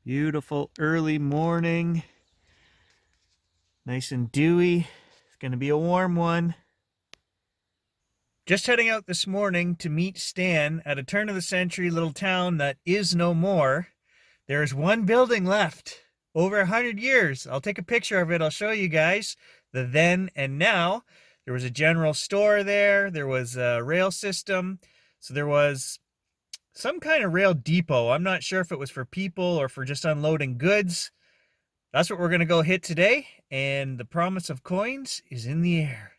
Beautiful early morning. Nice and dewy. It's going to be a warm one. Just heading out this morning to meet Stan at a turn-of-the-century little town that is no more. There's one building left. Over 100 years. I'll take a picture of it. I'll show you guys the then and now. There was a general store there. There was a rail system. So there was some kind of rail depot. I'm not sure if it was for people or for just unloading goods. That's what we're going to go hit today, and the promise of coins is in the air.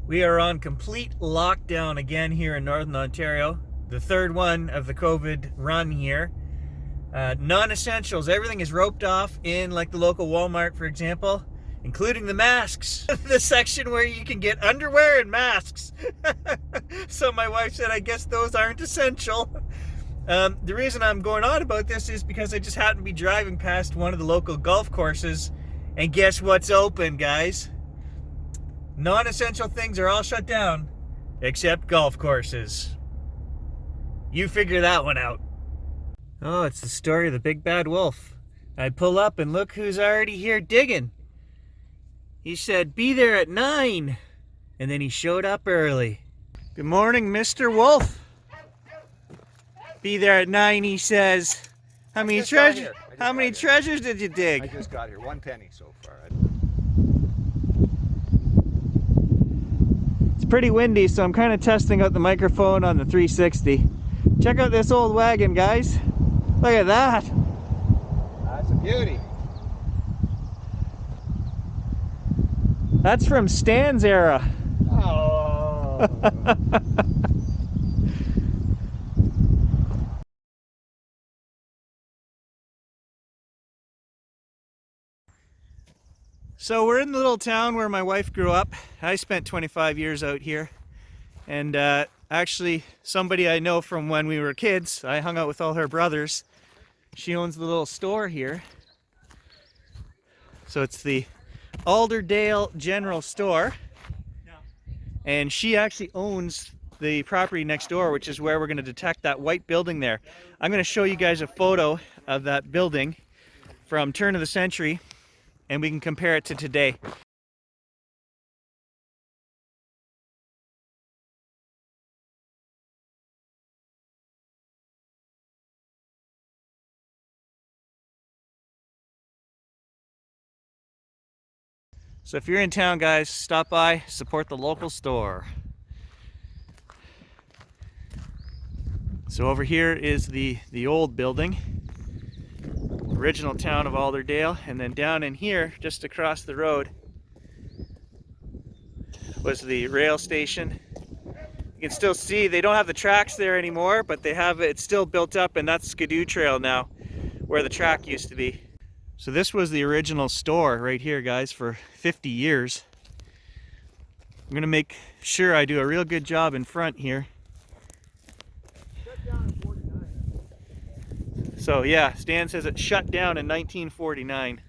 We are on complete lockdown again here in Northern Ontario. The third one of the COVID run here. Non-essentials, everything is roped off in like the local Walmart, for example, including the masks. The section where you can get underwear and masks. So my wife said, I guess those aren't essential. The reason I'm going on about this is because I just happened to be driving past one of the local golf courses, and guess what's open, guys? Non-essential things are all shut down, except golf courses. You figure that one out. Oh, it's the story of the big bad wolf. I pull up and look who's already here digging. He said, be there at 9. And then he showed up early. Good morning, Mr. Wolf. Be there at 9, he says. How many treasures did you dig? I just got here. 1 penny so far. It's pretty windy, so I'm kind of testing out the microphone on the 360. Check out this old wagon, guys. Look at that. That's a beauty. That's from Stan's era. Oh. So we're in the little town where my wife grew up. I spent 25 years out here. And actually, somebody I know from when we were kids, I hung out with all her brothers. She owns the little store here. So it's the Alderdale General Store. And she actually owns the property next door, which is where we're going to detect that white building there. I'm going to show you guys a photo of that building from turn of the century, and we can compare it to today. So if you're in town, guys, stop by, support the local store. So over here is the old building, original town of Alderdale, and then down in here, just across the road, was the rail station. You can still see they don't have the tracks there anymore, but they have it's still built up, and that's Skidoo Trail now, where the track used to be. So this was the original store right here, guys, for 50 years. I'm gonna make sure I do a real good job in front here. Shut down in 49. So yeah, Stan says it shut down in 1949.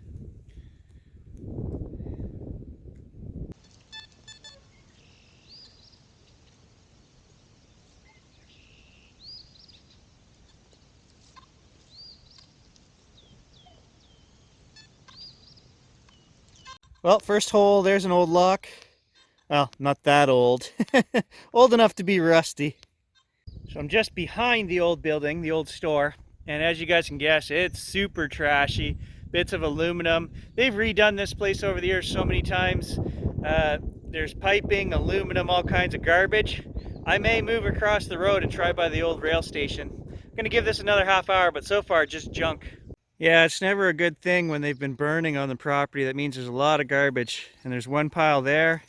Well, first hole, there's an old lock. Well, not that old. Old enough to be rusty. So I'm just behind the old building, the old store. And as you guys can guess, it's super trashy. Bits of aluminum. They've redone this place over the years so many times. There's piping, aluminum, all kinds of garbage. I may move across the road and try by the old rail station. I'm gonna give this another half hour, but so far just junk. Yeah, it's never a good thing when they've been burning on the property. That means there's a lot of garbage. And there's one pile there,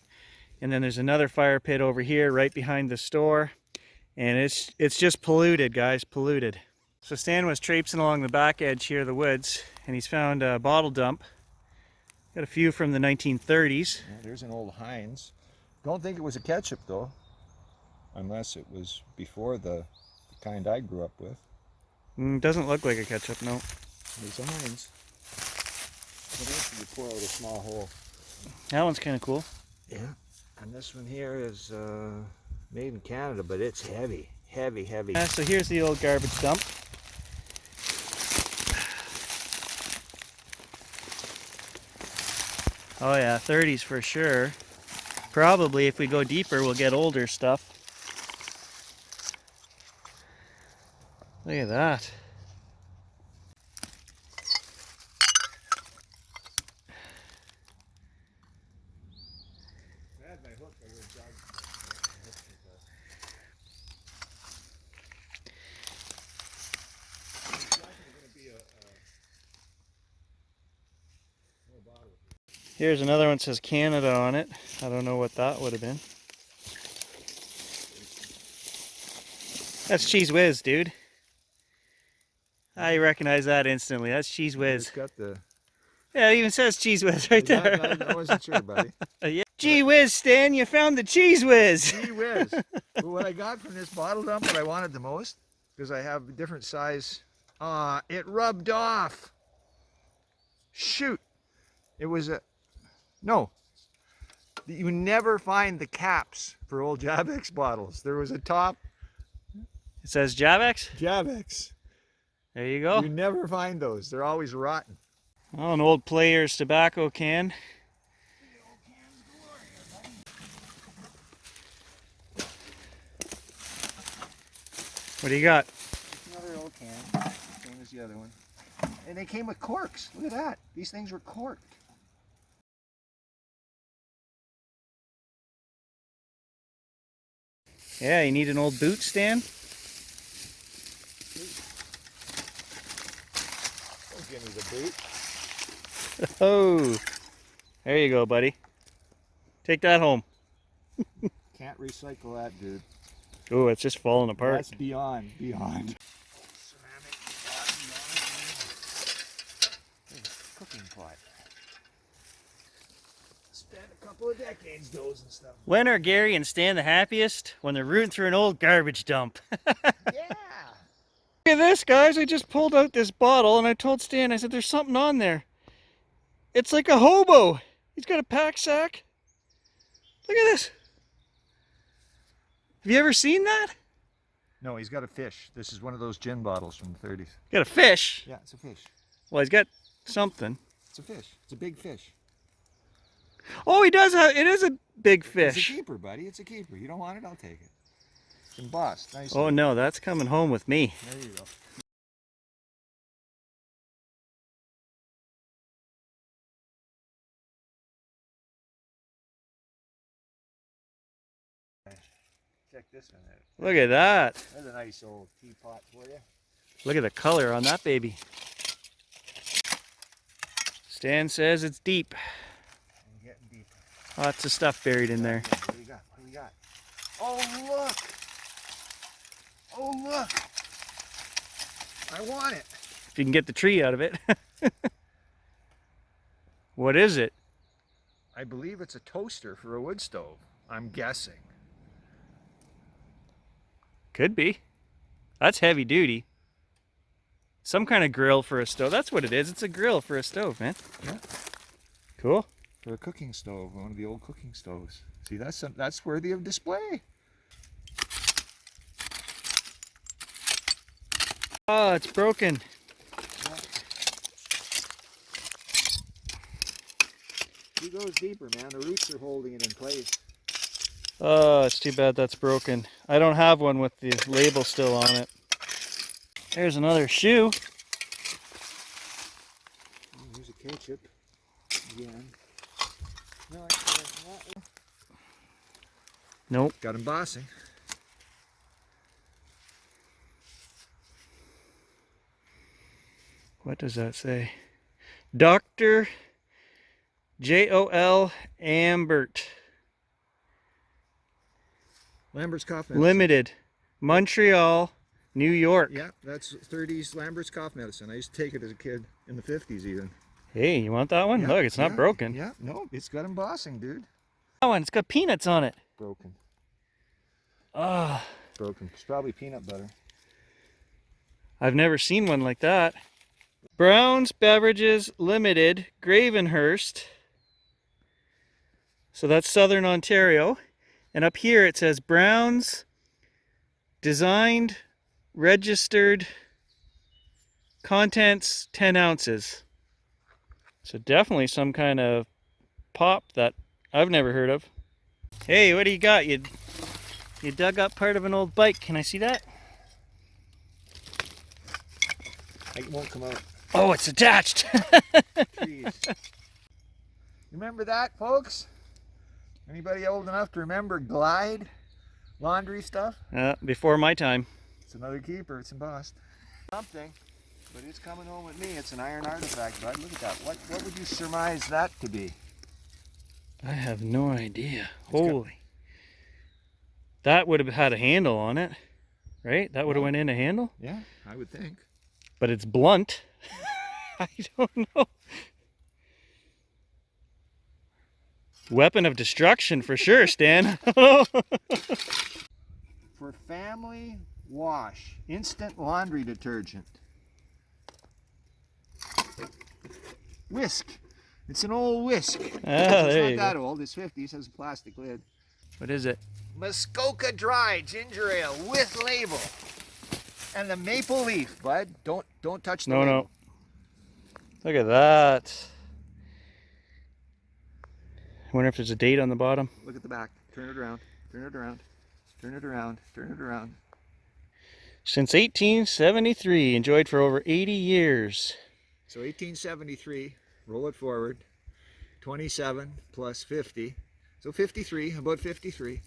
and then there's another fire pit over here right behind the store. And it's just polluted, guys, polluted. So Stan was traipsing along the back edge here of the woods, and he's found a bottle dump. Got a few from the 1930s. Yeah, there's an old Heinz. Don't think it was a ketchup though, unless it was before the kind I grew up with. Doesn't look like a ketchup, no. There's a Heinz. What else did you pour out a small hole? That one's kind of cool. Yeah, and this one here is made in Canada, but it's heavy, heavy, heavy. So here's the old garbage dump. Oh yeah, 30s for sure. Probably if we go deeper, we'll get older stuff. Look at that. Here's another one that says Canada on it. I don't know what that would have been. That's Cheese Whiz, dude. I recognize that instantly. That's Cheese Whiz. It's got the... Yeah, it even says Cheese Whiz right there. I wasn't sure, buddy. Yeah. Gee whiz, Stan, you found the Cheese Whiz. Gee whiz. But what I got from this bottle dump, what I wanted the most, because I have a different size, it rubbed off. Shoot. It was a... No. You never find the caps for old Javex bottles. There was a top... It says Javex? Javex. There you go. You never find those. They're always rotten. Oh, an old Player's tobacco can. What do you got? Another old can, same as the other one. And they came with corks. Look at that. These things were corked. Yeah, you need an old boot, Stan? Don't give me the boot. Oh, there you go, buddy. Take that home. Can't recycle that, dude. Oh, it's just falling apart. That's beyond. Ceramic. Cooking pot. Spent a couple of decades dozing stuff. When are Gary and Stan the happiest? When they're rooting through an old garbage dump. Yeah. Look at this, guys. I just pulled out this bottle and I told Stan, I said, there's something on there. It's like a hobo. He's got a pack sack. Look at this. Have you ever seen that? No, he's got a fish. This is one of those gin bottles from the 30s. Got a fish. Yeah, it's a fish. Well, he's got something. It's a fish. It's a big fish. Oh, he does have, it is a big fish. It's a keeper, buddy. It's a keeper. You don't want it, I'll take it. It's embossed. Nice. Oh no, that's coming home with me. There you go. Check this one out. Look at that. That's a nice old teapot for you. Look at the color on that baby. Stan says it's deep. I'm getting deeper. Lots of stuff buried in there. What do you got? What do we got? Oh, look. Oh, look. I want it. If you can get the tree out of it. What is it? I believe it's a toaster for a wood stove. I'm guessing. Could be. That's heavy duty. Some kind of grill for a stove. That's what it is. It's a grill for a stove, man. Yeah. Cool. For a cooking stove, one of the old cooking stoves. See, that's worthy of display. Oh, it's broken. He goes deeper, man. The roots are holding it in place. Oh, it's too bad that's broken. I don't have one with the label still on it. There's another shoe. Here's a ketchup again. No, Nope. got embossing. What does that say? Dr. J.O.L. Ambert. Lambert's cough medicine. Limited. Montreal, New York. Yeah, that's 30s Lambert's cough medicine. I used to take it as a kid in the 50s even. Hey, you want that one? Yeah, Look, it's not broken. Yeah, no, it's got embossing, dude. That one, it's got peanuts on it. Broken. Ah. Broken. It's probably peanut butter. I've never seen one like that. Brown's Beverages Limited, Gravenhurst. So that's Southern Ontario. And up here it says Brown's Designed, Registered, Contents 10 ounces. So definitely some kind of pop that I've never heard of. Hey, what do you got? You dug up part of an old bike. Can I see that? It won't come out. Oh, it's attached. Jeez. Remember that, folks? Anybody old enough to remember Glide laundry stuff? Before my time. It's another keeper. It's embossed. Something, but it's coming home with me. It's an iron artifact, bud. Look at that. What would you surmise that to be? I have no idea. Holy. That would have had a handle on it, right? That would have went in a handle? Yeah, I would think. But it's blunt. I don't know. Weapon of destruction for sure, Stan. For family wash, instant laundry detergent. Whisk. It's an old whisk. Ah, It's there not you that go. old. It's 50s. Has a plastic lid. What is it? Muskoka Dry Ginger Ale with label. And the maple leaf, bud. Don't touch the label. No. Look at that. I wonder if there's a date on the bottom. Look at the back. Turn it around. Turn it around. Turn it around. Turn it around. Since 1873, enjoyed for over 80 years. So 1873, roll it forward. 27 plus 50. So 53, about 53.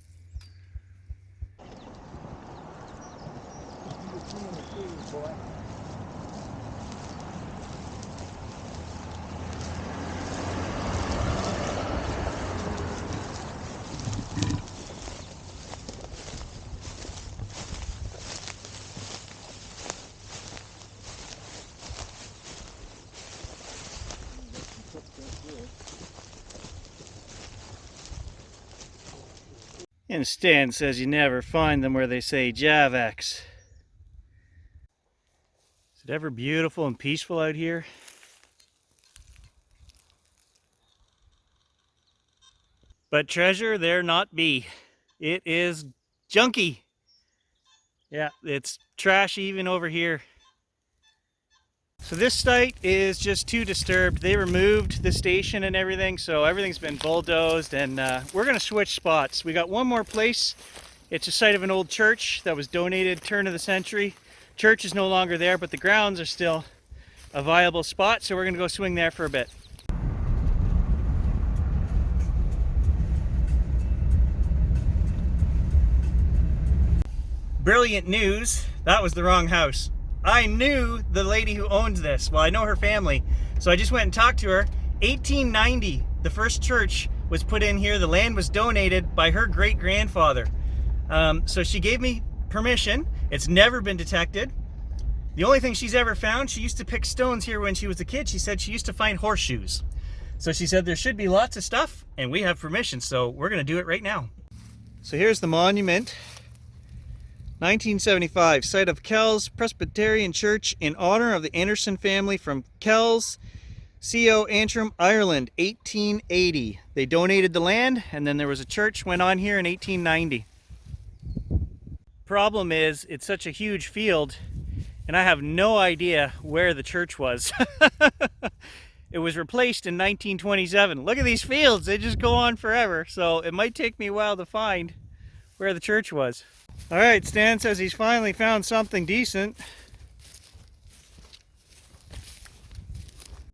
And Stan says you never find them where they say Javex. Is it ever beautiful and peaceful out here? But treasure there not be. It is junky. Yeah, it's trash even over here. So this site is just too disturbed. They removed the station and everything, so everything's been bulldozed, and we're gonna switch spots. We got one more place. It's a site of an old church that was donated turn of the century. Church is no longer there, but the grounds are still a viable spot, so we're gonna go swing there for a bit. Brilliant news. That was the wrong house. I knew the lady who owns this. Well, I know her family. So I just went and talked to her. 1890, the first church was put in here. The land was donated by her great-grandfather. So she gave me permission. It's never been detected. The only thing she's ever found, she used to pick stones here when she was a kid. She said she used to find horseshoes. So she said there should be lots of stuff, and we have permission, so we're gonna do it right now. So here's the monument. 1975, site of Kells Presbyterian Church in honor of the Anderson family from Kells, CO Antrim, Ireland, 1880. They donated the land, and then there was a church went on here in 1890. Problem is, it's such a huge field, and I have no idea where the church was. It was replaced in 1927. Look at these fields, they just go on forever, so it might take me a while to find where the church was. All right, Stan says he's finally found something decent.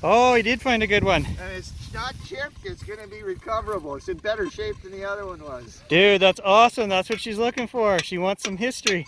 Oh, he did find a good one. And it's not chipped, it's going to be recoverable. It's in better shape than the other one was. Dude, that's awesome. That's what she's looking for. She wants some history.